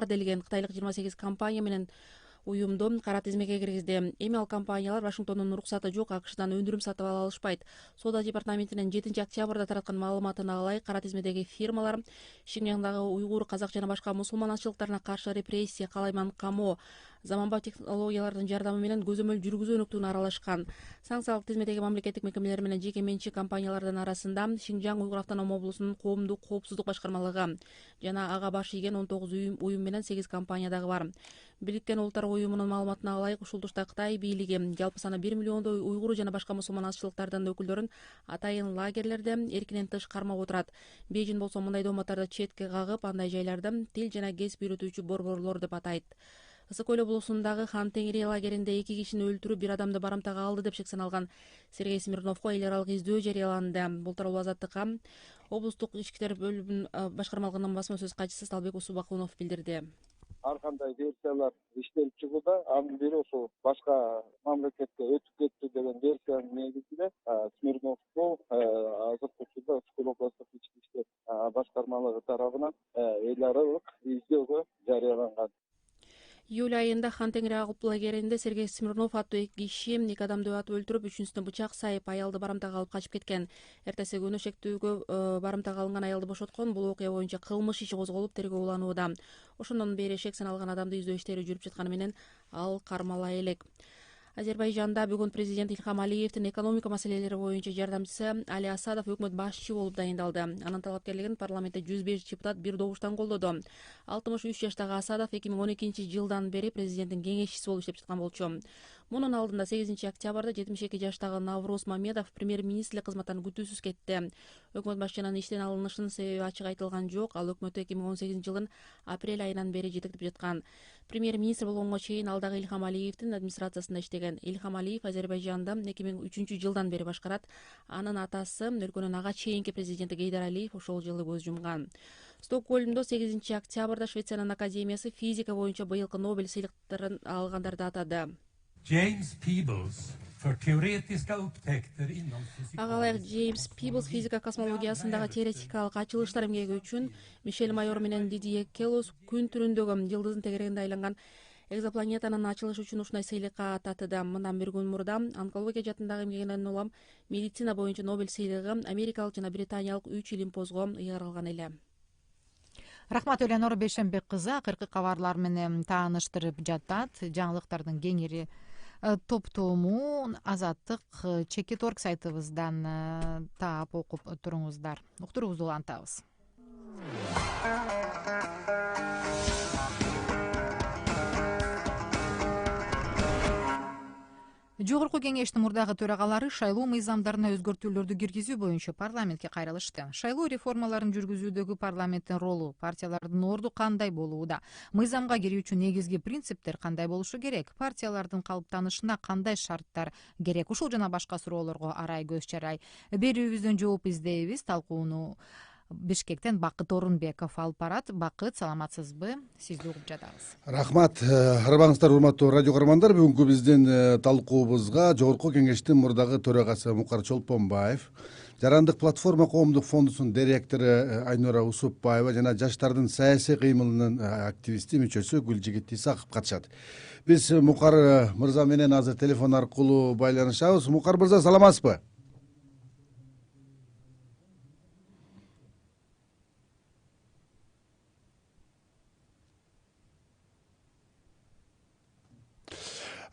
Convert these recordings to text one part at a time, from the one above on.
делеген кытайлык 28 компания менен уюмду кара тизмеге киргизди. Эми ал компаниялар Вашингтондун уруксаты жок АКШдан өндүрүм сатып ала алышпайт. Соода департаментинин 7-октябрда тараткан маалыматына ылайык, кара тизмедеги фирмалар Шинжаңдагы уйгур, казак жана башка мусулманчылыктарына каршы репрессия, калайман камоо, заманбап технологиялардын жардамы менен көзөмөл жүргүзүү өнүктүүнү аралашкан. Санкциялык тизмедеги мамлекеттик мекемелер менен жеке менчик компаниялардын арасында Шинжаң Уйгур автоном облусунун коомдук коопсуздук башкармалыгы жана ага баш ийген 19 уюм менен 8 компания дагы бар. Бириккен Улуттар уюмунун маалыматына ылайык, ушул тушта Кытай бийлиги жалпы саны 1 миллиондой уйгур жана башка мусулманчылыктардын өкүлдөрүн атайын лагерлерде эркинен тыш кармап отурат. Бейжин болсо мындай дооматтарды четке кагып, андай жайларды тил жана кесип үйрөтүүчү борборлор деп атайт. Ысык Көл облусундагы Хан Теңири лагеринде 2 кишини өлтүрүп, 1 адамды барамтага алды деп шек саналган Сергей Смирновго эл аралык издөө жарыяланды. Бул тууралуу Азаттыкка облустук ички иштер бөлүмүнүн башкармалыгынын басма сөз катчысы Сталбек Усубакунов билдирди. Ар кандай версиялар иштелип чыгууда, анын бири ошол башка мамлекетке өтүп кетти деген версиянын негизинде Смирновду азыркы учурда Ысык Көл облустук ички иштер башкармалыгы тарабынан эл аралык издөөгө жарыяланган. Июль айында Хан Теңири агып лагеринде Сергей Смирнов аттуу 2 киши 2 адамды атып өлтүрүп, үчүнчүсүнө бычак сайып, аялды барамтага алып качып кеткен. Эртеси күнү шектүүгө барамтага алынган аялды бошоткон. Бул окуя боюнча кылмыш иши козголуп, тергөө уланууда. Ошондон бери шек саналган адамды издөө иштери жүрүп жатканы менен ал кармала элек. Азербайжанда бүгүн президент Ильхам Алиевдин экономика маселелери боюнча жардамчысы Али Асадов өкмөт башчы болуп дайындалды. Анын талапкерлигин парламентте 105 депутат бир добуштан колдоду. 63 жаштагы Асадов 2012 жылдан бери президенттин кеңешчиси болуп иштеп жаткан болчу. Мунун алдында 8 октябрда 72 жаштагы Навроз Мамедов премьер-министрлик кызматтан күтүүсүз кетти. Өкмөт башчынын иштен алынышынын себеби ачык айтылган жок. Ал өкмөттү 2018 жылдын апрель айынан бери жетектеп жаткан. Премьер-министр болгонго чейин ал дагы Ильхам Алиевдин администрациясында иштеген. Ильхам Алиев Азербайжанды 2003 жылдан бери башкарат. Анын атасы өлкөнүн ага чейинки президенти Гейдар Алиев ошол жылы көз жумган. Стокгольмдо 8 октябрда Швециянын академиясы физика боюнча быйылкы Нобель сыйлыктарын алгандарды атады. James Peebles för teoretiska upptäckter inom fysik. Ага ылайык Джеймс Пиблс физика космологиясындагы теоретикалык ачылыштар эмгеги үчүн, Мишель Майор менен Дидье Келос күн түрүндөгү жылдыздын тегерегинде айланган экзопланетанын ачылышы үчүн ушундай сыйлыкка татыды. Мындан бир күн мурда онкология жаатындагы эмгегинен улам медицина боюнча Нобель сыйлыгы америкалык жана британиялык 3 илимпозго ыйгарылган эле. Рахмат Эленор Бейшенбек кызы акыркы кабарлар менен тааныштырып жатат. Жаңылыктардын кеңири топтому Азаттык Чекит.орг сайтыбыздан таап окуп туруңуздар. Уктуруңузду улантабыз. Жогорку кеңештин мурдагы төрагалары шайлоо мыйзамдарына өзгөртүүлөрдү киргизүү боюнча парламентке кайрылышты. Шайлоо реформаларын жүргүзүүдөгү парламенттин ролу, партиялардын орду кандай болууда? Мыйзамга кирүү үчүн негизги принциптер кандай болушу керек? Партиялардын калыптанышына кандай шарттар керек? Ушул жана башка суроолорго арай көз чарай берүүбүздөн жооп издейбиз. Талкууну Бишкектен Бакыт Орунбеков алып барат. Бакыт, саламатсызбы? Сизди угуп жатабыз. Рахмат. Арбаңыздар, урматтуу радио көрөрмандар. Бүгүнкү биздин талкуубузга Жогорку кеңештин мурдагы төрагасы Мукар Чолпонбаев, Жарандык платформа коомдук фондусунун директору Айнура Усупбаева жана жаштардын саясий кыймылынын активисти мүчөсү Гүлжигит Исаков катышат. Биз Мукар мырза менен азыр телефон аркылуу байланышабыз. Мукар мырза, саламатсызбы?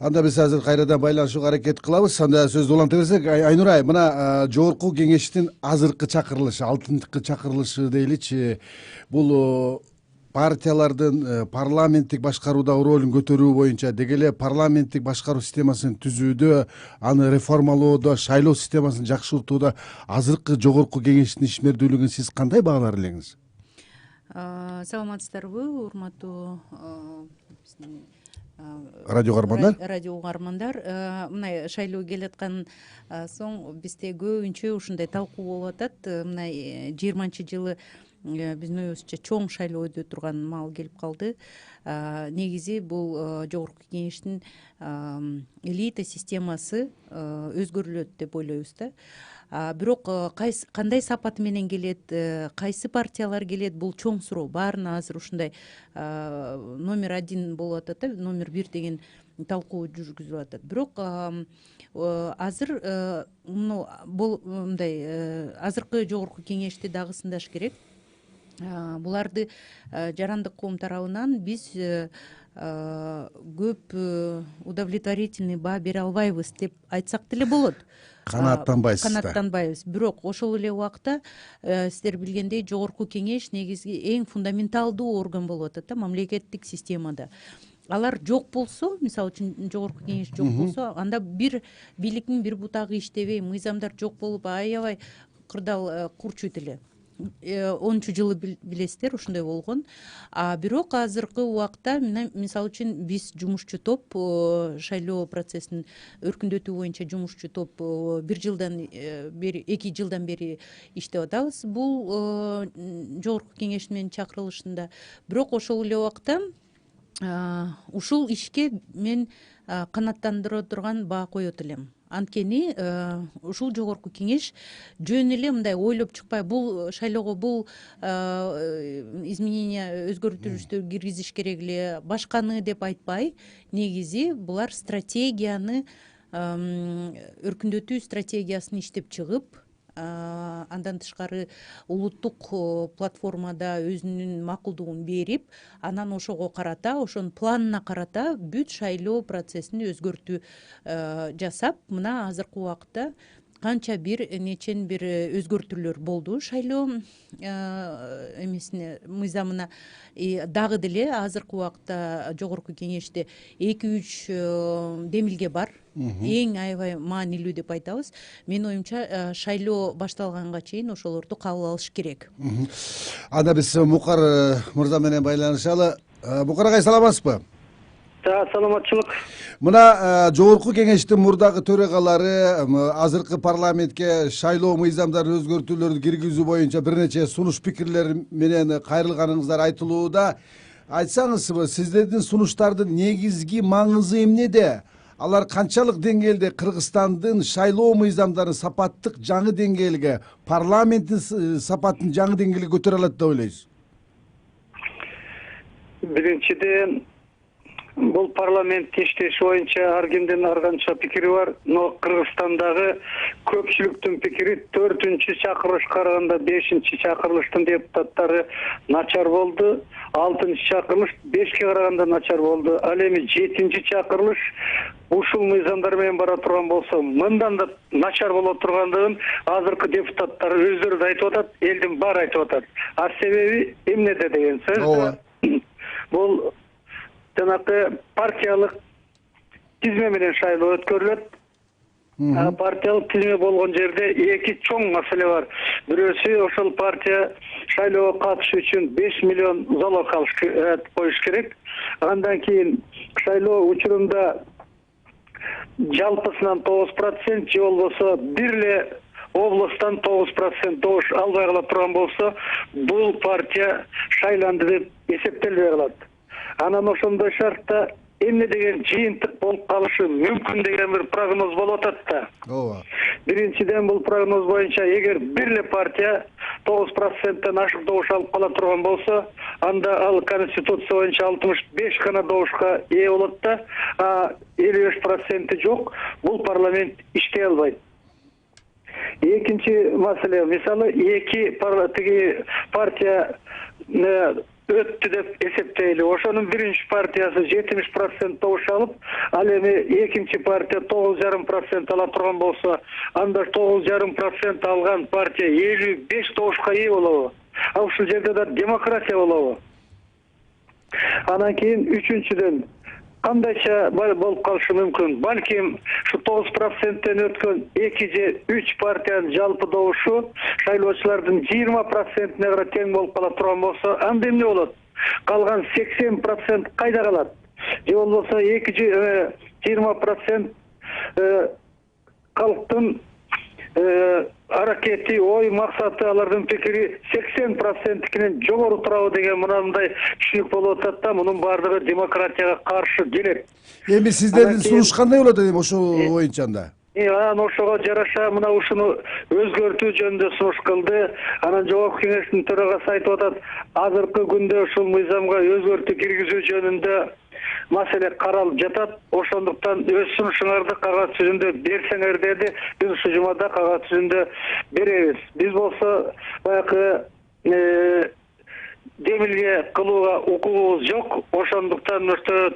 Анда биз азыр кайрадан байланышууга аракет кылабыз. Анда сөздү уланта берсек, Айнура, мына жогорку кеңештин азыркы чакырылышы, 6-кы чакырылышы дейличи, бул партиялардын парламенттик башкаруудагы ролун көтөрүү боюнча, деги эле парламенттик башкаруу системасын түзүүдө, аны реформалоодо, шайлоо системасын жакшыртууда азыркы жогорку кеңештин ишмердүүлүгүн сиз кандай баалар элеңиз? Саламатсыздарбы, урматтуу радио угармандар. Мына шайлоо келаткан соң бизде көбүнчө ушундай талкуу болуп атат. Мына 20-жылы биздин оюбузча чоң шайлоо өтө турган маал келип калды. Негизи бул жогорку кеңештин элита системасы өзгөрүлөт деп ойлойбуз да. Бирок кандай сапаты менен келет, кайсы партиялар келет, бул чоң суроо. Баарына азыр ушундай номер 1 болуп атат да, номер 1 деген талкуу жүргүзүлүп атат. Бирок азыр мындай азыркы жогорку кеңешти дагы сындаш керек. Буларды жарандык коом тарабынан биз көп удовлетворительный баа бере албайбыз деп айтсак деле болот. Канааттанбайбыз. Бирок ошол эле убакта сиздер билгендей жогорку кеңеш негизги эң фундаменталдуу орган болуп атат да мамлекеттик системада. Алар жок болсо, мисалы үчүн жогорку кеңеш жок болсо, анда бир бийликтин бир бутагы иштебей, мыйзамдар жок болуп аябай кырдаал курчуйт эле. 10 жылы билесиздер ушундай болгон. Бирок азыркы убакта мисалы үчүн биз жумушчу топ шайлоо процессин өркүндөтүү боюнча жумушчу топ 2 жылдан бери иштеп атабыз. Бул жогорку кеңеш менен чакырылышында. Бирок ошол эле убакта ушул ишке мен канааттандыра турган баа коет элем. Анткени ушул жогорку кеңеш жөн эле мындай ойлоп чыкпай, бул шайлоого бул изменение өзгөртүштөрдү киргизиш керек эле, башканы деп айтпай, негизи булар стратегияны өркүндөтүү стратегиясын иштеп чыгып, андан тышкары улуттук платформада өзүнүн макулдугун берип, анан ошого карата, ошонун планына карата бүт шайлоо процессин өзгөртүү жасап, мына азыркы убакытта канча нечен бир өзгөртүүлөр болду шайлоо эмесине, мыйзамына. Дагы деле азыркы убакта жогорку кеңеште 2-3 демилге бар. Эң аябай маанилүү деп айтабыз. Менин оюмча шайлоо башталганга чейин ошолорду кабыл алыш керек. Анда биз Мукар мырза менен байланышалы. Мукар агай, саламатсызбы? Саламатчылык. Мына жогорку кеңештин мурдагы төрагалары азыркы парламентке шайлоо мыйзамдарын өзгөртүүлөрдү киргизүү боюнча бир нече сунуш пикирлер менен кайрылганыңыздар айтылууда. Айтсаңызбы, сиздердин сунуштардын негизги маңызы эмнеде? Алар канчалык деңгээлде Кыргызстандын шайлоо мыйзамдарын сапаттык жаңы деңгээлге, парламенттин сапатын жаңы деңгээлге көтөрө алат деп ойлойсуз? Биринчиден, бул парламент иштеши боюнча ар кимдин ар канча пикири бар. Но Кыргызстандагы көпчүлүктүн пикири 4-чакырылышка караганда 5-чакырылыштын депутаттары начар болду. 6-чакырылыш 5ке караганда начар болду. Ал эми 7-чакырылыш ушул мыйзамдар менен бара турган болсо, мындан да начар боло тургандыгын азыркы депутаттар өздөрү да айтып атат, элдин баары айтып атат. Себеби эмнеде деген сөз? Бул жанагы партиялык тизме менен шайлоо өткөрүлөт. Партиялык тизме болгон жерде 2 чоң маселе бар. Бирөөсү ошол партия шайлоого катышуу үчүн 5 миллион залог коюш керек. Андан кийин шайлоо учурунда жалпысынан 9% же болбосо бир эле областтан 9% добуш албай кала турган болсо, бул партия шайланды деп эсептелбей калат. Анан ошондой шартта эмне деген жыйынтык болуп калышы мүмкүн деген бир прогноз болуп атат да. Биринчиден, бул прогноз боюнча эгер бир эле партия 9%тен ашык добуш алып кала турган болсо, анда ал конституция боюнча 65 гана добушка ээ болот да, 55% жок, бул парламент иштей албайт. Экинчи маселе, мисалы 2 партия өттү деп эсептейли. Ошонун биринчи партиясы 70% добуш алып, ал эми экинчи партия 9,5% ала турган болсо, анда 9,5% алган партия 55 добушка ээ болобу? Ушул жерде да демократия болобу? Анан кийин үчүнчүдөн, кандайча болуп калышы мүмкүн? Балким ушу 9%тен өткөн 2 же 3 партиянын жалпы добушу шайлоочулардын 20%-не карай тең болуп кала турган болсо, анда эмне болот? Калган 80% кайда калат? Же болбосо 20% калктын аракети, ой, максаты, алардын пикири 80%-икинен жогору турабы деген мындай түшүнүк болуп атат да, мунун баардыгы демократияга каршы келет. Эми сиздердин сунуш кандай болот эми ошол боюнча анда? Анан ошого жараша мына ушуну өзгөртүү жөнүндө сунуш кылды. Анан жогорку кеңештин төрагасы айтып атат, азыркы күндө ушул мыйзамга өзгөртүү киргизүү жөнүндө маселе каралып жатат. Ошондуктан өз сунушуңарды кагаз жүзүндө берсеңер деди. Биз ушул жумада кагаз жүзүндө беребиз. Биз болсо баягы демилге кылууга укугубуз жок. Ошондуктан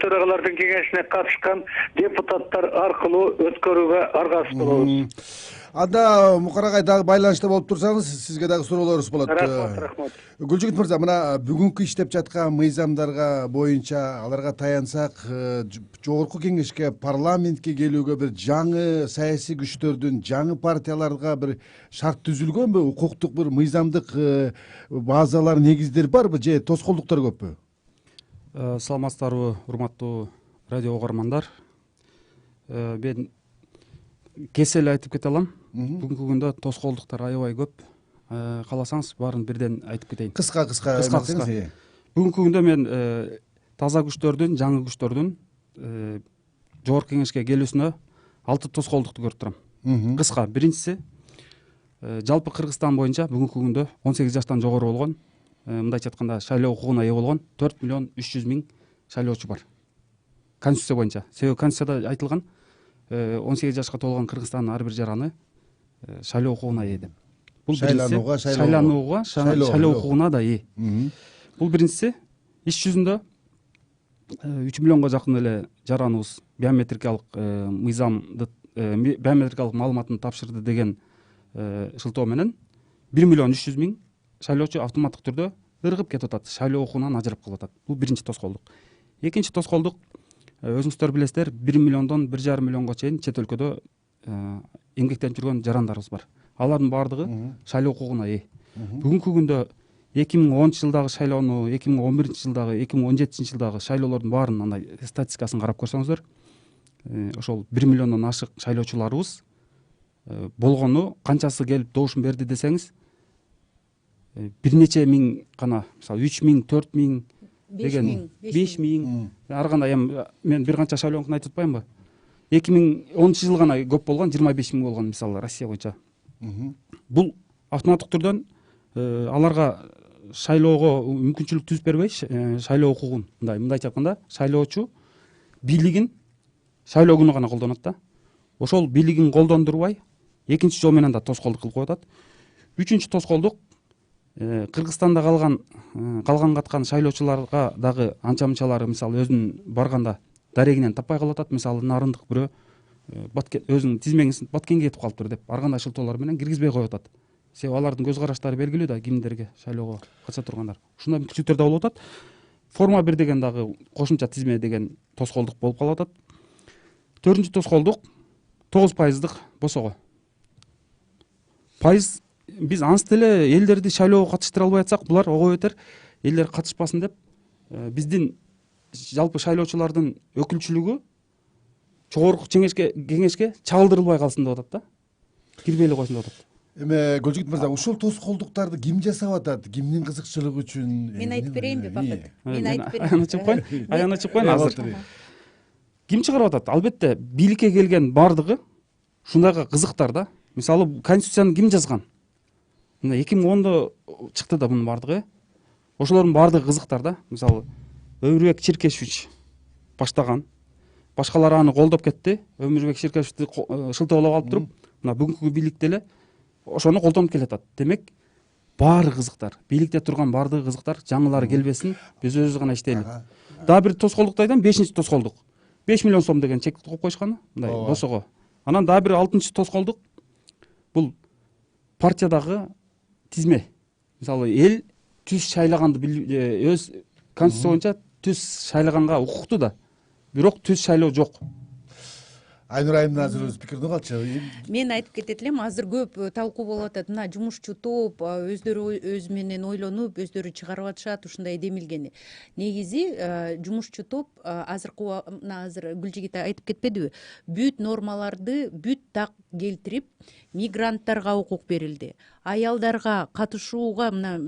төрагалардын кеңешине катышкан депутаттар аркылуу өткөрүүгө аргасыз болобуз. Анда Мукарагай дагы байланышта болуп турсаңыз, сизге дагы суроолорубуз болот. Рахмат. Гүлжигит мырза, мына бүгүнкү иштеп жаткан мыйзамдарга боюнча аларга таянсак, жогорку кеңешке, парламентке келүүгө бир жаңы саясий күчтөрдүн, жаңы партияларга бир шарт түзүлгөнбү? Укуктук бир мыйзамдык базалар, негиздер барбы же тоскоолдуктар көппү? Саламатсыздарбы, урматтуу радио угармандар. Мен кесел айтып кете алам. Бүгүнкү күндө тоскоолдуктар аябай көп. Кааласаңыз баарын бирден айтып кетейин. Кыска. Бүгүнкү күндө мен таза күчтөрдүн, жаңы күчтөрдүн жогорку кеңешке келүүсүнө 6 тоскоолдукту көрүп турам. Кыска. Биринчиси, жалпы Кыргызстан боюнча бүгүнкү күндө 18 жаштан жогору болгон, мындайча айтканда шайлоо укугуна ээ болгон 4 миллион 300 миң шайлоочу бар. Конституция боюнча. Себеби Конституцияда айтылган 18 жашка толгон Кыргызстандын ар бир жараны шайлоо укугуна ээ деп. Бул шайланууга, шайлоо укугуна да ээ. Бул биринчиси. Иш жүзүндө 3 миллионго жакын эле жараныбыз биометрикалык мыйзамды, биометрикалык маалыматын тапшырды деген шылтоо менен 1 миллион 300 миң шайлоочу автоматтык түрдө ыргып кетип атат, шайлоо укугунан ажырап калып атат. Бул биринчи тоскоолдук. Экинчи тоскоолдук, өзүңүздөр билесиздер, 1 миллиондон 1,5 миллионго чейин чет өлкөдө эмгектенип жүргөн жарандарыбыз бар. Алардын баардыгы шайлоо укугуна ээ. Бүгүнкү күндө 2010 жылдагы шайлоону, 2011 жылдагы, 2017 жылдагы шайлоолордун баарын андай статистикасын карап көрсөңүздөр, ошол 1 миллиондон ашык шайлоочуларыбыз болгону, канчасы келип добушун берди десеңиз, бир нече миң гана, мисалы 3 миң, 4 миң деген, 5 миң, ар кандай, мен бир канча шайлоонукун айтып атпаймынбы? 2010 жыл гана көп болгон, 25 миң болгон, мисалы Россия боюнча. Бул автоматтык түрдөн аларга шайлоого мүмкүнчүлүк түзүп бербей, шайлоо укугун, мындайча айтканда, шайлоочу бийлигин шайлоо күнү гана колдонот да. Ошол бийлигин колдондурбай, экинчи жол менен да тоскоолдук кылып коюп атат. Үчүнчү тоскоолдук, Кыргызстанда калган каткан шайлоочуларга дагы анча-мынчалары, мисалы өзүнүн барганда дарегинен таппай калып атат. Мисалы нарындык бирөө өзүнүн тизмеңин Баткенге кетип калыптыр деп, ар кандай шылтоолор менен киргизбей коюп атат. Себеби алардын көз караштары белгилүү да, кимдерге шайлоого катыша тургандар. Ушундай мүмкүнчүлүктөр да болуп атат. Форма 1 деген дагы кошумча тизме деген тоскоолдук болуп калып атат. Төртүнчү тоскоолдук 9% босого. Пайыз биз анс деле элдерди шайлоого катыштыра албай атсак, булар ого бетер элдер катышпасын деп, биздин жалпы шайлоочулардын өкүлчүлүгү жогорку кеңешке чагылдырылбай калсын деп атат да. Кирбей эле койсун деп атат. Эми Гүлжигит мырза, ушул тоскоолдуктарды ким жасап атат? Кимдин кызыкчылыгы үчүн? Мен айтып берейинби, Бакыт? Мен айтып берейин. Аяна чыгып коеюн азыр. Ким чыгарып атат? Албетте, бийликке келген бардыгы ушундайга кызыктар да. Мисалы, Конституцияны ким жазган? Мына 2010-да чыкты да бунун бардыгы. Ошолордун бардыгы кызыктар да. Мисалы, Өмүрбек Чиркешевич баштаган. Башкалар аны колдоп кетти. Өмүрбек Чиркешевичти шылтоолоп алып туруп, мына бүгүнкү бийлик деле ошону колдонуп келатат. Демек, баары кызыктар. Бийликте турган бардыгы кызыктар, жаңылары келбесин, биз өзүбүз гана иштейли. Дагы бир тоскоолдукту айтам, 5-чи тоскоолдук. 5 миллион сом деген чек коюп коюшкан, мындай босого. Анан дагы бир 6-чы тоскоолдук. Бул партиядагы тизме. Мисалы, эл түз шайлаганды өз конституция боюнча түз шайлаганга укуктуу да. Бирок түз шайлоо жок. Айнур айымдын азыр өз пикирин угалычы. мен айтып кетет элем, азыр көп талкуу болуп атат. Мына жумушчу топ өздөрү өзү менен ойлонуп, өздөрү чыгарып атышат ушундай демилгени. Негизи жумушчу топ мына азыр Гүлжигит айтып кетпедиби? Бүт нормаларды бүт так келтирип, мигранттарга укук берилди. Аялдарга катышууга мына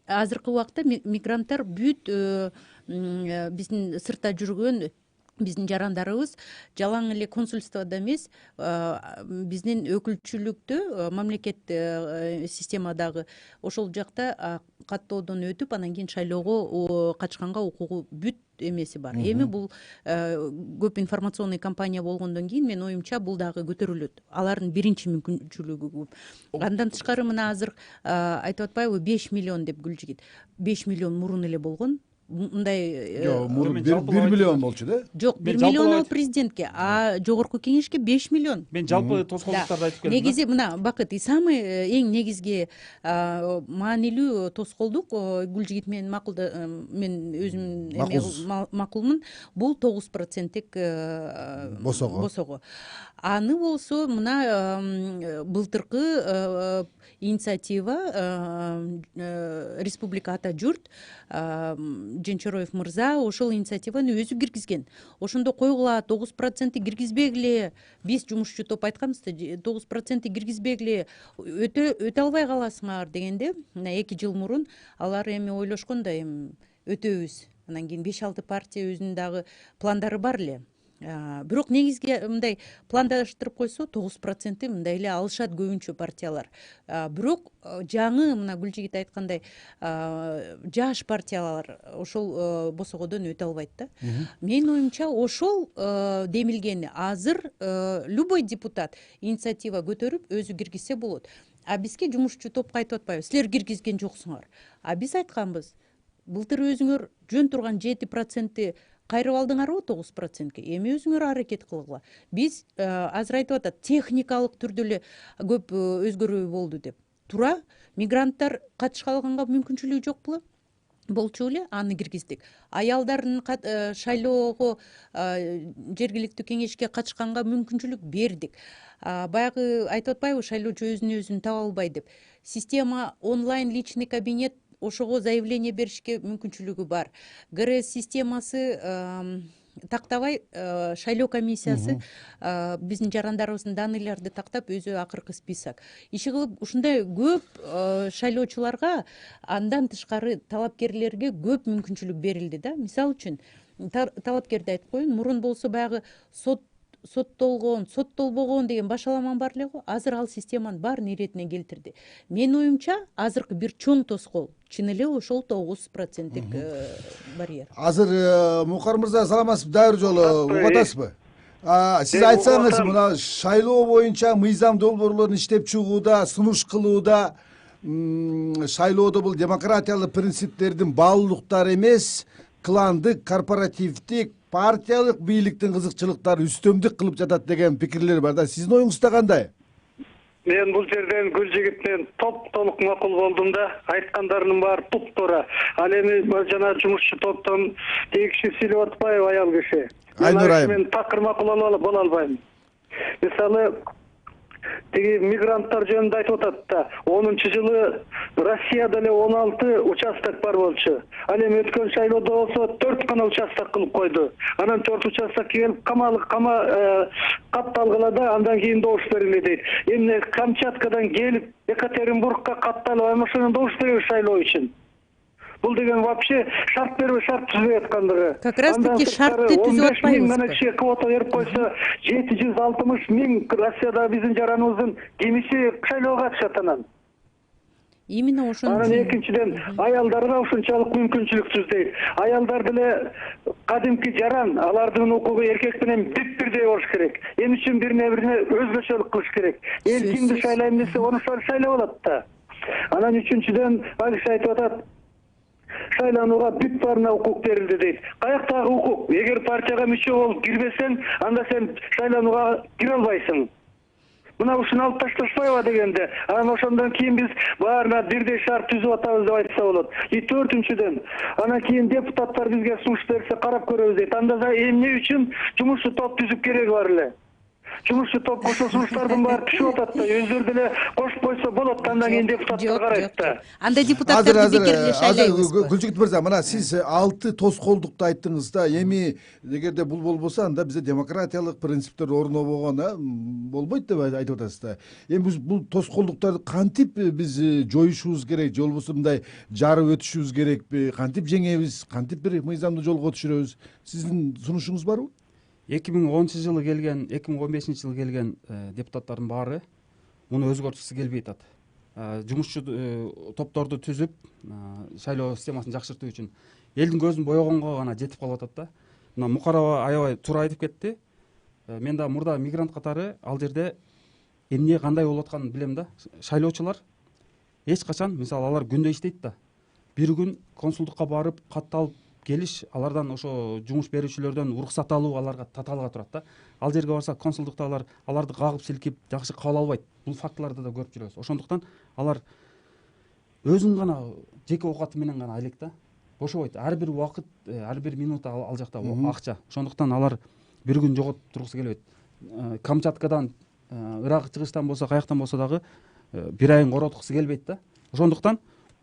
азыркы убакта мигранттар бүт биздин сыртта жүргөн биздин жарандарыбыз жалаң эле консульстводо эмес, биздин өкүлчүлүктө мамлекет системадагы ошол жакта каттоодон өтүп, анан кийин шайлоого катышканга укугу бүт эмеси бар. Эми бул көп информационный кампания болгондон кийин менин оюмча бул дагы көтөрүлөт. Алардын биринчи мүмкүнчүлүгү көп. Андан тышкары мына азыр айтып атпайбы 5 миллион деп Гүлжигит. 5 миллион мурун эле болгон. Мындай Жок, 1 миллион болчу да? Жок, 1 миллион ал президентке, а жогорку кеңешке 5 миллион. Мен жалпы тоскоолдуктарды айтып келдим. Негизи мына Бакыт, самый эң негизги маанилүү тоскоолдук Гүлжигит менен мен өзүм макулмун. Бул 9%тик босого. Аны болсо мына былтыркы инициатива Республика Ата журт Женчороев мырза ошол инициативаны өзү киргизген. Ошондо койгула 9% киргизбегиле, биз жумушчу топ айтканбыз да, 9% киргизбегиле, өтө албай каласыңар дегенде, мына 2 жыл мурун алар эми ойлошкон да, эми өтөбүз. Анан кийин 5-6 партия өзүнүн дагы пландары бар эле. Бирок негизги мындай пландаштырып койсо 9% мындай эле алышат көбүнчө партиялар. Бирок жаңы мына Гүлжигит айткандай жаш партиялар ошол босогодон өтө албайт да. Менин оюмча ошол демилгени азыр любой депутат инициатива көтөрүп өзү киргизсе болот. А бизге жумушчу топко айтып атпайбы, силер киргизген жоксуңар. А биз айтканбыз, былтыр өзүңөр жөн турган 7% кайрып алдыңарбы 9%ке. Эми өзүңөр аракет кылгыла. Биз азыр айтып атат, техникалык түрдө эле көп өзгөрүү болду деп. Туура, мигранттар катышка алганга мүмкүнчүлүгү жок беле? Болчу эле, аны киргиздик. Аялдардын шайлоого жергиликтүү кеңешке катышканга мүмкүнчүлүк бердик. Баягы айтып атпайбы, шайлоочу өзүн таба албай деп. Система онлайн личный кабинет, ошого заявление беришке мүмкүнчүлүгү бар. ГРС системасы тактабай, шайлоо комиссиясы биздин жарандарыбыздын данныйларды тактап өзү акыркы список. Иши кылып ушундай көп шайлоочуларга, андан тышкары талапкерлерге көп мүмкүнчүлүк берилди да. Мисалы үчүн талапкерди айтып коеюн, мурун болсо баягы соттолбогон деген башаламан бар эле го. Азыр ал системанын баарын иретине келтирди. Менин оюмча азыркы бир чоң тоскоол чын эле ошол 9%тик барьер. Азыр Мукар мырза, саламатсызбы? Дагы бир жолу угуп атасызбы? Сиз айтсаңыз, мына шайлоо боюнча мыйзам долбоорлорун иштеп чыгууда, сунуш кылууда, шайлоодо бул демократиялык принциптердин баалуулуктары эмес, кландык, корпоративдик, партиялык бийликтин кызыкчылыктары үстөмдүк кылып жатат деген пикирлер бар да. Сиздин оюңузда кандай? Мен бул жерден Гүлжигит менен топ-толук макул болдум да, айткандарынын баары туп-туура. Ал эми жана жумушчу топтон тиги киши сүйлөп атпайбы, аял киши. Мен такыр макул боло албайм. Мисалы, тиги мигранттар жөнүндө айтып атат да, 10-жылы Россияда эле 16 участок бар болчу. Ал эми өткөн шайлоодо болсо 4 гана участок кылып койду. Анан 4 участок келип катталгыла да, андан кийин добуш бериле дейт. Эмне Камчаткадан келип Екатеринбургка катталып, ошондон добуш берип шайлоо үчүн. Бул деген вообще шарт бербей шарт түзүп аткандыгы. Как раз таки шартты түзүп атпайбызбы? Мына киши квота берип койсо, 760 миң Россияда биздин жараныбыздын кимиси шайлоого катышат анан. Именно ошондо. Анан экинчиден аялдарга ушунчалык мүмкүнчүлүк түздейт. Аялдар деле кадимки жаран, алардын укугу эркек менен бирдей болуш керек. Эмне үчүн бирине өзгөчөлүк кылыш керек? Эл кимди шайлайм десе, ону шайлап алат да. Анан үчүнчүдөн ал киши айтып атат, шайланууга бүт баарына укук берилди дейт. Каяктагы укук? Эгер партияга мүчө болуп кирбесең, анда сен шайланууга кире албайсың. Мына ушуну алып ташташпайбы дегенде. Анан ошондон кийин биз баарына бирдей шарт түзүп атабыз деп айтса болот. Төртүнчүдөн, анан кийин депутаттар бизге сунуш берсе карап көрөбүз дейт. Анда эмне үчүн жумушчу топ түзүп кереги бар эле? жумушчу топ ошол сунуштардын баары түшүп атат да, өздөрү деле кошуп койсо болот, андан кийин депутаттар карайт да. Анда депутаттарды бекерде шайлайбыз. Гүлжигит мырза, мына сиз 6 тоскоолдукту айттыңыз да. Эми эгерде бул болбосо, анда бизде демократиялык принциптер орнобогон болбойт деп айтып атасыз да. Эми биз бул тоскоолдуктарды кантип биз жоюшубуз керек, же болбосо мындай жарып өтүшүбүз керекпи, кантип жеңебиз, кантип бир мыйзамдуу жолго түшүрөбүз? Сиздин сунушуңуз барбы? 2010 жылы келген, 2015 жылы келген депутаттардын баары муну өзгөртүшү келбей атат. Жумушчу топторду түзүп, шайлоо системасын жакшыртуу үчүн элдин көзүн боёгонго гана жетип калып атат да. Мына Мукарова аябай туура айтып кетти. Мен да мурда мигрант катары ал жерде эмне кандай болуп атканын билем да. Шайлоочулар эч качан, мисалы, алар күндө иштейт да. Бир күн консулдукка барып, кат алып келиш, алардан ошо жумуш берүүчүлөрдөн уруксат алуу аларга татаалга турат да. Ал жерге барса консулдуктагылар аларды кагып силкип жакшы кабыл албайт. Бул фактыларды да көрүп жүрөбүз. Ошондуктан алар өзүн гана жеке оокаты менен гана элек да. Бошобойт. Ар бир убакыт, ар бир минут ал жакта акча. Ошондуктан алар бир күн жоготуп тургусу келбейт. Камчаткадан, Ирак чыгыштан болсо, каяктан болсо дагы бир айын короткусу келбейт да. Ошондуктан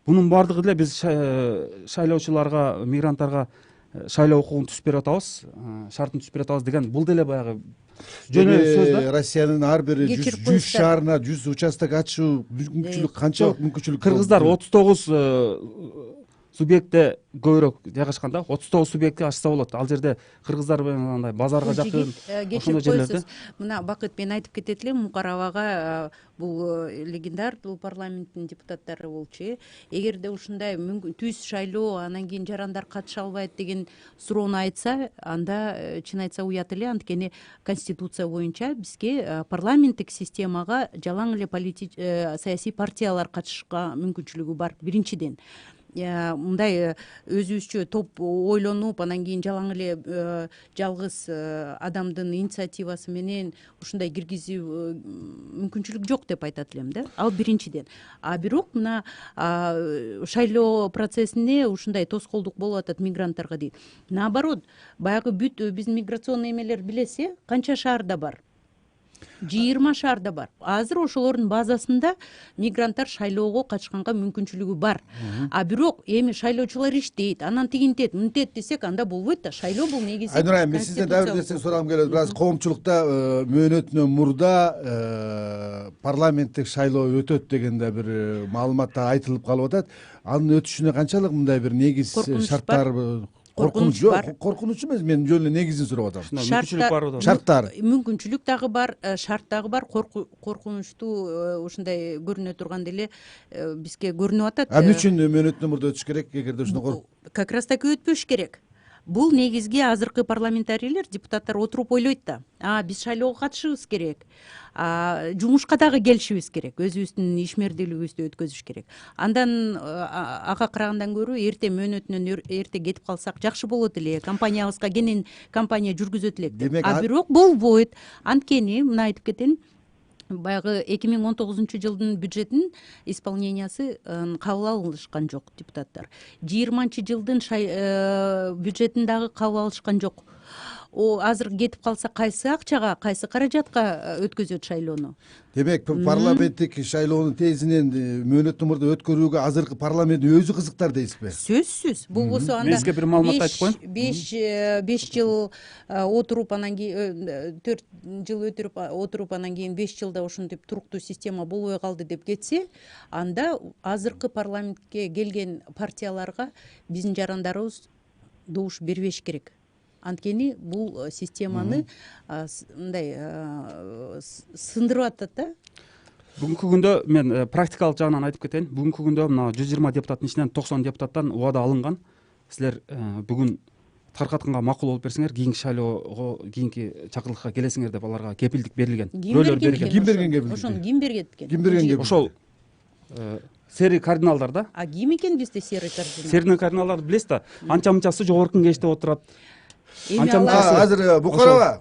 бунун баардыгы деле биз шайлоочуларга, мигранттарга шайлоо укугун түзүп берип атабыз, шартын түзүп берип атабыз деген бул деле баягы жөнөкөй сөз да. Россиянын ар бир 100 шаарына 100 участок ачуу мүмкүнчүлүк канча мүмкүнчүлүк? Кыргыздар 39 субъектте көбүрөөк жайгашкан да. 39 субъектке ачса болот. Ал жерде кыргыздар менен андай базарга жакын ошондой жерлерде. Мына Бакыт, мен айтып кетет элем Мукаровага, бул легендар парламенттин депутаттары болчу. Эгерде ушундай түз шайлоо, анан кийин жарандар катыша албайт деген суроону айтса, анда чын айтса уят эле. Анткени конституция боюнча бизге парламенттик системага жалаң эле саясий партиялар катышышка мүмкүнчүлүгү бар. Биринчиден мындай өзүбүзчө топ ойлонуп, анан кийин жалаң эле жалгыз адамдын инициативасы менен ушундай киргизүү мүмкүнчүлүк жок деп айтат элем да. Ал биринчиден. Бирок мына шайлоо процессине ушундай тоскоолдук болуп атат мигранттарга дейт. Наоборот, баягы бүт биздин миграционный эмелер билесе, канча шаарда бар? 20 шаарда бар. Азыр ошолордун базасында мигранттар шайлоого катышканга мүмкүнчүлүгү бар. Бирок эми шайлоочулар иштейт, анан тигинтет, мынтет десек, анда болбойт да. Шайлоо бул негизи. Айнура, мен сизден дагы бир нерсе сурагым келет. Бираз коомчулукта мөөнөтүнөн мурда парламенттик шайлоо өтөт деген да бир маалыматтар айтылып калып атат. Анын өтүшүнө канчалык мындай бир негиз шарттар коркунуч бар? Коркунуч эмес, мен жөн эле негизин сурап атам. Мүмкүнчүлүк бар. Шарттар. Мүмкүнчүлүк дагы бар, шарт дагы бар. Коркунучтуу ушундай көрүнө турган деле бизге көрүнүп атат. Эмне үчүн мөөнөтүнөн мурда өтүш керек, эгерде ушуну как раз таки өтпөш керек. Бул негизги азыркы парламентарийлер, депутаттар отуруп ойлойт да. Биз шайлоого катышыбыз керек. Жумушка дагы келишибиз керек. Өзүбүздүн ишмердүүлүгүбүздү өткөзүш керек. Андан ага карагандан көрө эрте мөөнөтүнөн эрте кетип калсак жакшы болот эле. Компаниябызга кенен компания жүргүзөт элек. Бирок болбойт. Анткени мына айтып кетейин. Баягы 2019 жылдын бюджетин исполнениясы кабыл алышкан жок депутаттар. 20 жылдын бюджетин дагы кабыл алышкан жок. Азыр кетип калса кайсы акчага, кайсы каражатка өткөзөт шайлоону? Демек, парламенттик шайлоонун тезинен мөөнөттөн мурда өткөрүүгө азыркы парламенттин өзү кызыктар дейсизби? Сөзсүз. Болбосо анда Мезге бир маалымат айтып коеюн. 5 жыл отуруп, анан кийин 4 жыл отуруп, анан кийин 5 жылда ушинтип туруктуу система болбой калды деп кетсе, анда азыркы парламентке келген партияларга биздин жарандарыбыз добуш бербеш керек. Анткени бул системаны мындай сындырып атат да. Бүгүнкү күндө мен практикалык жагынан айтып кетейин. Бүгүнкү күндө мына 120 депутаттын ичинен 90 депутаттан убада алынган. Силер бүгүн таркатканга макул болуп берсеңер, кийинки шайлоого, кийинки чакырылыкка келесиңер деп аларга кепилдик берилген. Рөлдөр берилген. Ким берген кепилдик? Ошону ким берген? Ким берген кепилдик? Ошол серый кардиналдар да. Ким экен бизде серый кардинал? Серый кардиналдарды билесиз да. Анча-мынчасы жогорку кеңеште отурат. Азыр Букарова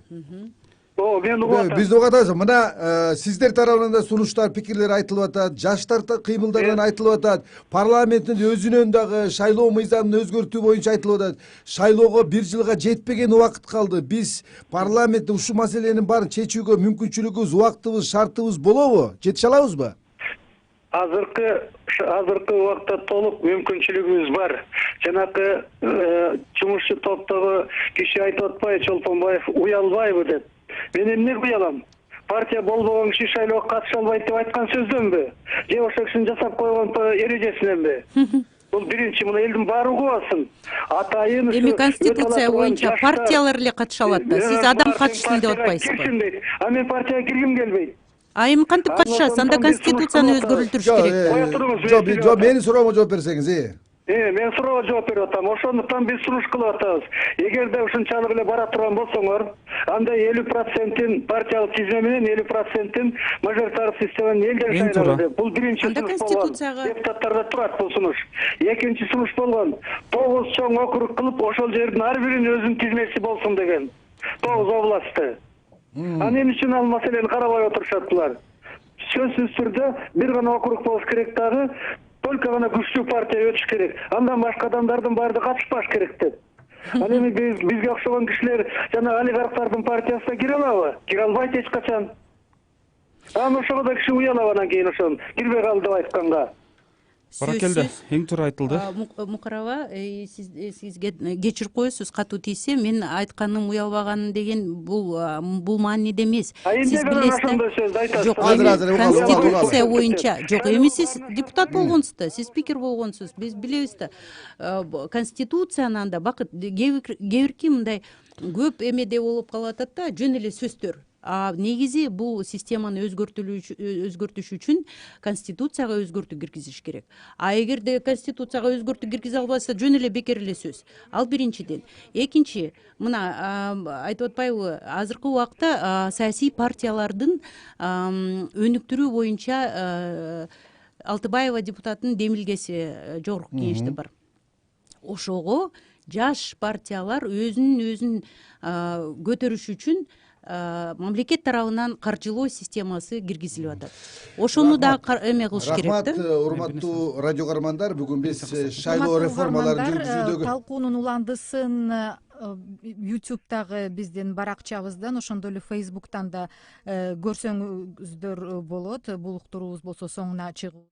Мен угуп атам. Биз угуп атабыз. Мына сиздер тарабынан да сунуштар, пикирлер айтылып атат, жаштар кыймылдарынан айтылып атат, парламенттин өзүнөн дагы шайлоо мыйзамын өзгөртүү боюнча айтылып атат. Шайлоого 1 жылга жетпеген убакыт калды. Биз парламентте ушул маселенин баарын чечүүгө мүмкүнчүлүгүбүз, убактыбыз, шартыбыз болобу? Жетише алабызбы? Азыркы убакта толук мүмкүнчүлүгүбүз бар. Жанакы жумушчу топтогу киши айтып атпайбы, Чолпонбаев уялбайбы деп. Мен эмнеге уялам? Партия болбогон киши шайлоого катыша албайт деп айткан сөздөнбү? Же ошол кишинин жасап койгон эрежесиненби? Бул биринчи, муну элдин баары угуп алсын. Атайын Эми конституция боюнча партиялар эле катыша алат да. Сиз адам катышсын деп атпайсызбы? А мен партияга киргим келбейт. А эми кантип катышасыз? Анда конституцияны өзгөртүлүш керек. Кое туруңуз. Жок, менин суроомо жооп берсеңиз. Мен суроого жооп берип атам. Ошондуктан биз сунуш кылып атабыз. Эгерде ушунчалык эле бара турган болсоңор, анда 50%-ин партиялык тизме менен 50%-ин мажоритардык системанын элдер шайланат деп. Бул биринчи Анда сунуш конституцияга депутаттарда турат бул сунуш. Экинчи сунуш болгон 9 чоң округ кылып, ошол жердин ар биринин өзүнүн тизмеси болсун деген. 9 областты. Анан эмне үчүн ал маселени карабай отурушат булар? Сөзсүз түрдө бир гана округ болуш керек дагы, только гана күчтүү партия өтүш керек. Андан башка адамдардын баары катышпаш керек деп. Ал эми бизге окшогон кишилер жана олигархтардын партиясына кире алабы? Кире албайт эч качан. Анан ошого да киши уялап анан кийин ошон кирбей калды деп айтканга. Баракелде, эң туура айтылды. Мукарова, сизге кечирип коесуз, катуу тийсе, мен айтканым уялбаган деген бул мааниде эмес. Сиз билесиз. Жок, конституция боюнча, жок, эми сиз депутат болгонсуз да, сиз спикер болгонсуз, биз билебиз да. Конституциянын анда бакыт кээ мындай көп эмеде болуп калып атат да, жөн эле сөздөр. Негизи бул системаны өзгөртүш үчүн конституцияга өзгөртүү киргизиш керек. Эгерде конституцияга өзгөртүү киргизе албаса, жөн эле бекер эле сөз. Ал биринчиден. Экинчи, мына айтып атпайбы, азыркы убакта саясий партиялардын өнүктүрүү боюнча Алтыбаева депутаттын демилгеси жогорку кеңеште бар. Ошого жаш партиялар өзүн көтөрүш үчүн мамлекет тарабынан каржылоо системасы киргизилип атат. Ошону да эме кылыш керек да. Рахмат, урматтуу радио каармандар. Бүгүн биз шайлоо реформаларын жүргүзүүдөгү талкуунун уландысын YouTube'дагы биздин баракчабыздан, ошондой эле Facebook'тан да көрсөңүздөр болот. Бул уктуруубуз болсо соңуна чыгып.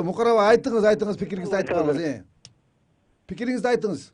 Мукарова, айтыңыз, пикириңизди айтып бериңиз. Пикириңизди айтыңыз.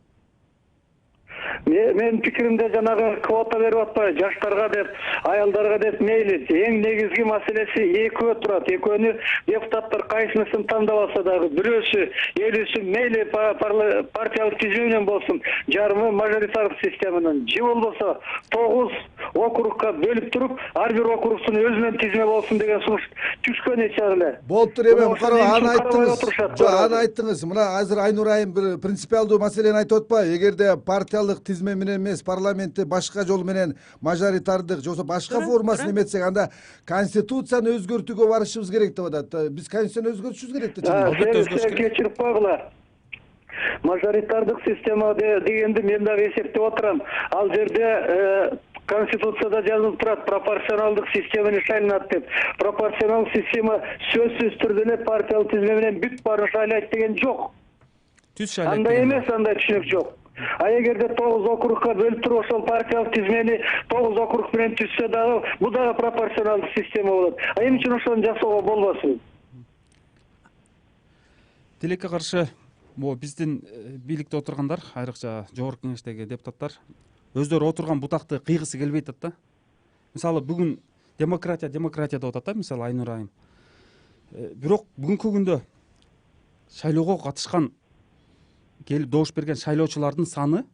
Мен пикиримде жанагы квота берип атпайбы, жаштарга деп, аялдарга деп мейли. Эң негизги маселеси экөө турат. Экөөнү депутаттар кайсынысын тандап алса дагы, бирөөсү, элүүсү мейли партиялык тизме менен болсун, жарымы мажоритардык системанын. Же болбосо 9 округка бөлүп туруп, ар бир округдун өзүнүн тизме болсун деген сунуш түшкөн эче эле. Болуптур эми, Мукарова, аны айттыңыз. Мына азыр Айнур айым бир принципиалдуу маселени айтып атпайбы? Эгерде партиялык тизме менен эмес, парламентте башка жол менен мажоритардык же болбосо башка формасын эметсек, анда конституцияны өзгөртүүгө барышыбыз керек деп атат. Биз конституцияны өзгөртүшүбүз керек да. Албетте өзгөрүш керек. Кечирип койгула. Мажоритардык система дегенди мен дагы эсептеп отурам. Ал жерде Конституцияда жазылып турат, пропорционалдык системаны шайланат деп. Пропорционалдык система сөзсүз түрдө эле партиялык тизме менен бүт баарын шайлайт деген жок. Түз шайлайт. Андай эмес, андай түшүнүк жок. Эгерде 9 округка бөлүп туруп ошол партиялык тизмени 9 округ менен түзсө дагы, бул дагы пропорционалдык система болот. Эмне үчүн ошону жасоого болбосун? Тилекке каршы могу биздин бийликте отургандар, айрыкча жогорку кеңештеги депутаттар өздөрү отурган бутакты кыйгысы келбей атат да. Мисалы бүгүн демократия деп атат да, мисалы Айнур айым. Бирок бүгүнкү күндө шайлоого катышкан, келип добуш берген шайлоочулардын саны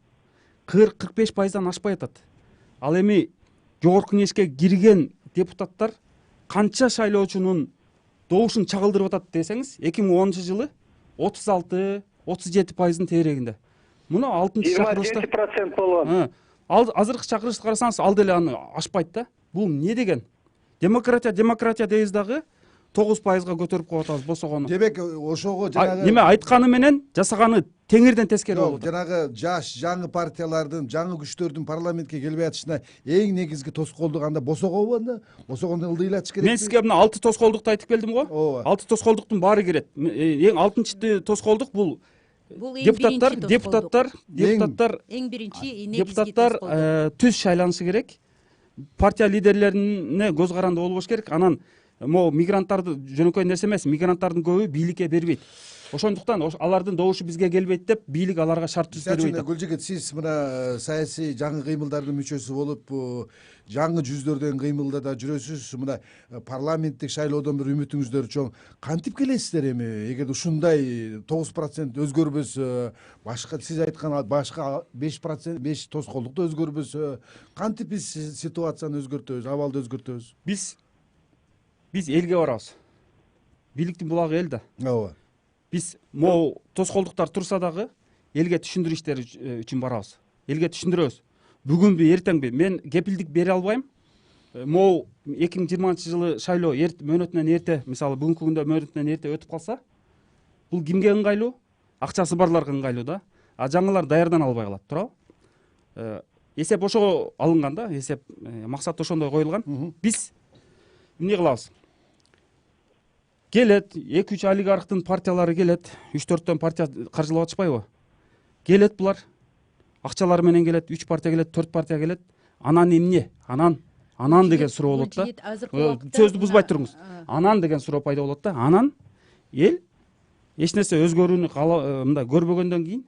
40-45%дан ашпай атат. Ал эми жогорку кеңешке кирген депутаттар канча шайлоочунун добушун чагылдырып атат десеңиз, 2010-жылы 36-37%-дын тегерегинде. Муну 6-чакырылышта 27% болгон. Азыркы чакырылышты карасаңыз, ал деле аны ашпайт да. Бул эмне деген? Демократия дейбиз дагы 9%-га көтөрүп коюп атабыз босогону. Демек, ошого жанагы неме айтканы менен жасаганы теңирден тескери жок, болуп атат. жанагы жаш жаңы партиялардын, жаңы күчтөрдүн парламентке келбей атышына эң негизги тоскоолдук анда босогобу, анда босогондо ылдыйлатыш керек. Мен сизге мына 6 тоскоолдукту айтып келдим го. Ооба. 6 тоскоолдуктун баары кирет. Эң 6-чы тоскоолдук бул бул эң депутаттар биринчи депутаттар депутаттар эң биринчи депутаттар түз шайланышы керек. Партия лидерлерине көз каранды болбош керек. Анан могу мигранттарды жөнөкөй нерсе эмес, мигранттардын көбү бийликке бербейт. Ошондуктан алардын добушу бизге келбейт деп бийлик аларга шарт түзбөйт. Гүлжигит, сиз мына саясий жаңы кыймылдардын мүчөсү болуп, жаңы жүздөрдөн кыймылда да жүрөсүз. Мына парламенттик шайлоодон бир үмүтүңүздөр чоң. Кантип келесиздер эми? Эгерде ушундай 9% өзгөрбөсө, башка сиз айткан башка 5%, 5 тоскоолдукта өзгөрбөсө, кантип биз ситуацияны өзгөртөбүз, абалды өзгөртөбүз? Биз элге барабыз. Бийликтин булагы эл да. Ооба. Биз могу тоскоолдуктар турса дагы элге түшүндүрүү иштери үчүн барабыз. Элге түшүндүрөбүз. Бүгүнбү, эртеңби мен кепилдик бере албайм. Могу 2020-жылы шайлоо мөөнөтүнөн эрте, мисалы бүгүнкү күндө мөөнөтүнөн эрте өтүп калса, бул кимге ыңгайлуу? Акчасы барларга ыңгайлуу да. А жаңылар даярдана албай калат, туурабы? Эсеп ошого алынган да, эсеп максат ошондой коюлган. Биз эмне кылабыз? Келет, 2-3 олигархтын партиялары келет, 3-4төн партия каржылап атышпайбы? Келет булар. Акчалары менен келет, 3 партия келет, 4 партия келет. Анан эмне? Анан деген суроо болот да. Сөздү бузбай туруңуз. Анан деген суроо пайда болот да. Анан эл эч нерсе өзгөрүүнү мындай көрбөгөндөн кийин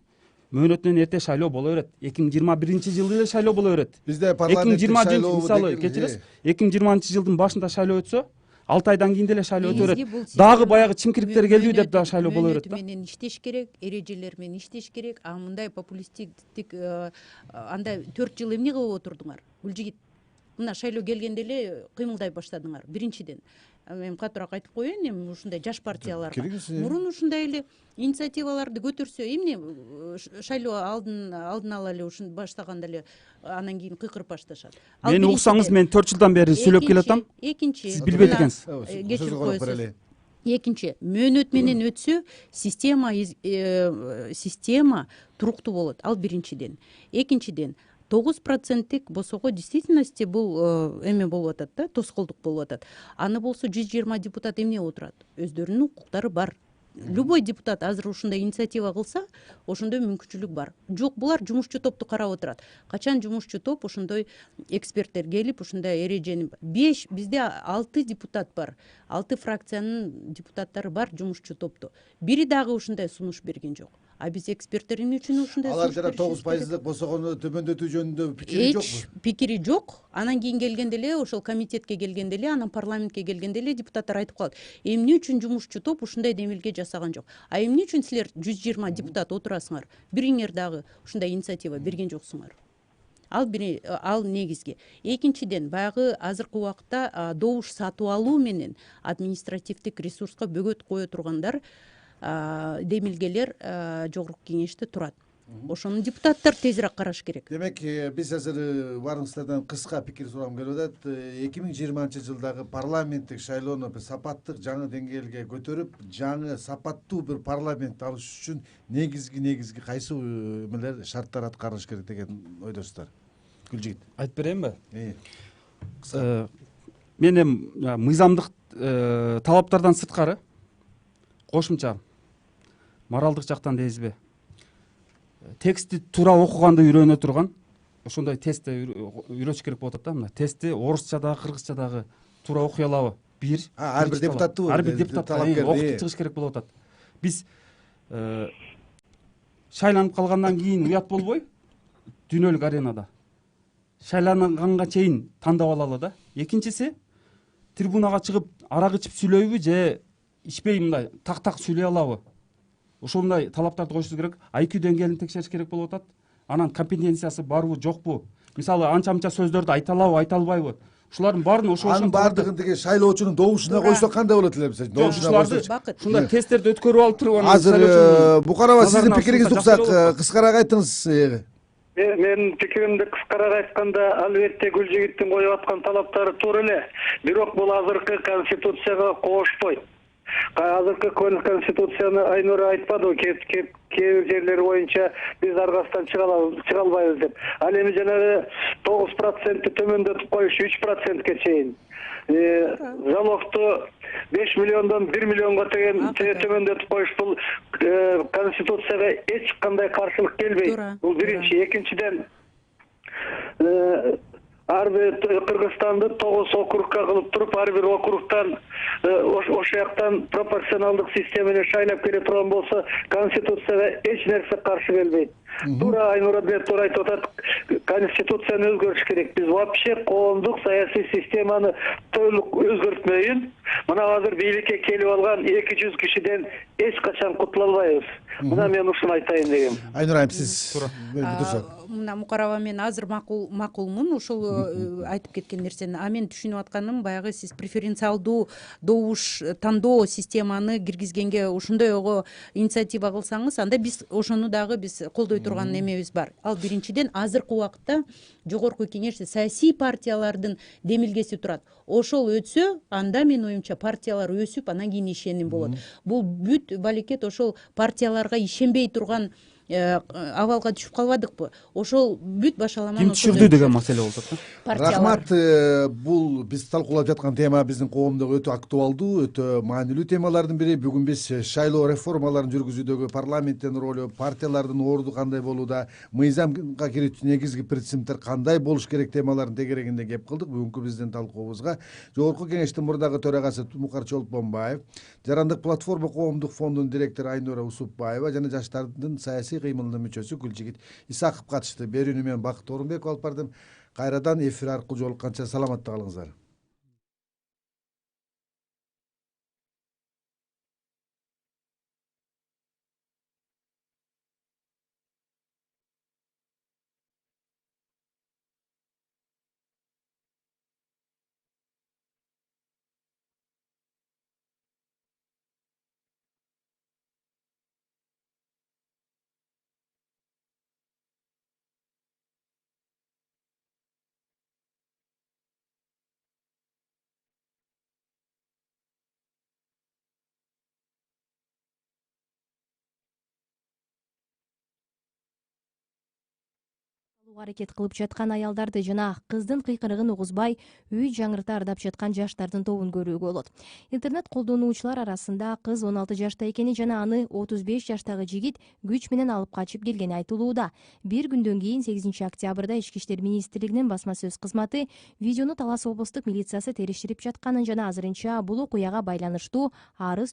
мөөнөтүнөн эрте шайлоо боло берет. 2021-жылы эле шайлоо боло берет. Бизде парламенттик шайлоо мисалы кечиресиз, 2020-жылдын башында шайлоо өтсө, 6 айдан кийин деле шайлоо өтө берет. Дагы баягы чимкириктер келбей деп дагы шайлоо боло берет да. Менен иштеш керек, эрежелер менен иштеш керек. А мындай популисттик анда 4 жыл эмне кылып отурдуңар? Гүлжигит, мына шайлоо келгенде эле кыймылдай баштадыңар. Биринчиден мен катуураак айтып коеюн, эми ушундай жаш партияларга мурун ушундай эле инициативаларды көтөрсө, эмне шайлоо алдын ала эле ушун баштаганда эле анан кийин кыйкырып башташат. Мени уксаңыз, мен 4 жылдан бери сүйлөп келатам. Экинчи, сиз билбейт экенсиз. Кечирип коесуз. Экинчи, мөөнөт менен өтсө, система туруктуу болот. Ал биринчиден. Экинчиден, 9%-тик босого действительности бул эме болуп атат да, тоскоолдук болуп атат. Аны болсо 120 депутат эмне отурат? Өздөрүнүн укуктары бар. Любой депутат азыр ушундай инициатива кылса, ошондой мүмкүнчүлүк бар. Жок, булар жумушчу топту карап отурат. Качан жумушчу топ ошондой эксперттер келип, ушундай эрежени 5, бизде 6 депутат бар. 6 фракциянын депутаттары бар жумушчу топту. Бири дагы ушундай сунуш берген жок. А биз эксперттер эмне үчүн ушундай алар жана 9% босогону төмөндөтүү жөнүндө пикири жокпу? Эч пикири жок. Анан кийин келгенде эле, ошол комитетке келгенде эле, анан парламентке келгенде эле депутаттар айтып калат. Эмне үчүн жумушчу топ ушундай демилге жасаган жок? А эмне үчүн силер 120 депутат отурасыңар? Бириңер дагы ушундай инициатива берген жоксуңар? Ал негизги. Экинчиден, баягы азыркы убакытта добуш сатып алуу менен административдик ресурска бөгөт кое тургандар демилгелер жогорку кеңеште турат. Ошону депутаттар тезирээк караш керек. Демек, биз азыр баарыңыздардан кыска пикир сурагым келип атат. 2020-жылдагы парламенттик шайлоону бир сапаттык жаңы деңгээлге көтөрүп, жаңы сапаттуу бир парламент алыш үчүн негизги кайсы эмелер, шарттар аткарылыш керек деген ойдосуздар? Гүлжигит, айтып берейинби? Мен эми мыйзамдык талаптардан сырткары кошумча моралдык жактан дейсизби, текстти туура окуганды үйрөнө турган ошондой тестти үйрөтүш керек болот да. Мына тестти орусчадагы, кыргызчадагы туура окуй алабы? Ар бир депутаттуу, ар бир депутатка окутуп чыгыш керек болуп атат. Биз шайланып калгандан кийин уят болбой, дүйнөлүк аренада шайланганга чейин тандап алалы да. Экинчиси, трибунага чыгып арак ичип сүйлөйбү же ичпей мындай так сүйлөй алабы? Ошондой талаптарды коюшубуз керек. IQ деңгээлин текшериш керек болуп атат. Анан компетенциясы барбы, жокпу? Мисалы анча-мынча сөздөрдү айта алабы, айта албайбы? Ушулардын баарын анын баардыгын деге шайлоочунун добушуна койсок кандай болот эле? Добушуна койсок ушундай тесттерди өткөрүп алып туруп анан азыр Букарова, сиздин пикириңизди уксак, кыскараак айтыңыз. Менин пикиримди кыскараак айтканда, албетте Гүлжигиттин коюп аткан талаптары туура эле. Бирок бул азыркы конституцияга кошпойт. Азыркы конституцияны Айнура айтпадыбы, кээ бир жерлери боюнча биз аргасынан чыга албайбыз деп. Ал эми жанагы 9% төмөндөтүп коюш 3%ке чейин. Залогту 5 миллиондон 1 миллионго төмөндөтүп коюш бул Конституцияга эч кандай каршылык келбейт. Бул биринчи. Экинчиден, ар бир Кыргызстанды 9 округка кылып туруп, ар бир округтан ошол жактан пропорционалдык система менен шайлап келе турган болсо, Конституцияга эч нерсе каршы келбейт. Туура Айнура туура айтып атат, Конституцияны өзгөртүш керек. Биз вообще коомдук саясий системаны толук өзгөртмөйүн, мына азыр бийликке келип алган 200 кишиден эч качан кутула албайбыз. Мына мен ушуну айтайын дегем. Айнура айым, сиз мына Мукарова, мен азыр макулмун ушул айтып кеткен нерсени. А мен түшүнүп атканым, баягы сиз преференциалдуу тандоо системаны киргизгенге ошондойго инициатива кылсаңыз, анда биз ошону дагы колдой турган немебиз бар. Ал биринчиден, азыркы убакытта жогорку кеңеште саясий партиялардын демилгеси турат. Ошол өтсө, анда менин оюмча партиялар өсүп, анан кийин ишеним болот. Бул бүт балекет ошол партияларга ишенбей турган абалга түшүп калбадыкпы? Ошол бүт башаламаны ким түшүрдү деген маселе болуп атат. Рахмат. Бул биз талкуулап жаткан тема биздин коомдогу өтө актуалдуу, өтө маанилүү темалардын бири. Бүгүн биз шайлоо реформаларын жүргүзүүдөгү парламенттин ролу, партиялардын орду кандай болууда, мыйзамга кирүүчү негизги принциптер кандай болуш керек темаларын тегерегинде кеп кылдык. Бүгүнкү биздин талкуубузга Жогорку кеңештин мурдагы төрагасы Мукар Чолпонбаев, Жарандык платформа коомдук фондунун директору Айнура Усупбаева жана жаштардын саясий кыймылынын мүчөсү Гүлжигит Исаков катышты. Берүүнү мен Бакыт Орунбеков алып бардым. Кайрадан эфир аркылуу жолукканча саламатта калыңыздар. аракет кылып жаткан аялдарды жана кыздын кыйкырыгын угузбай үй жаңырта ырдап жаткан жаштардын тобун көрүүгө болот. Интернет колдонуучулар арасында кыз 16 жашта экени жана аны 35 жаштагы жигит күч менен алып качып келгени айтылууда. Бир күндөн кийин 8 октябрда Ички иштер министрлигинин басма сөз кызматы видеону Талас облустук милициясы териштирип жатканын жана азырынча бул окуяга байланыштуу арыз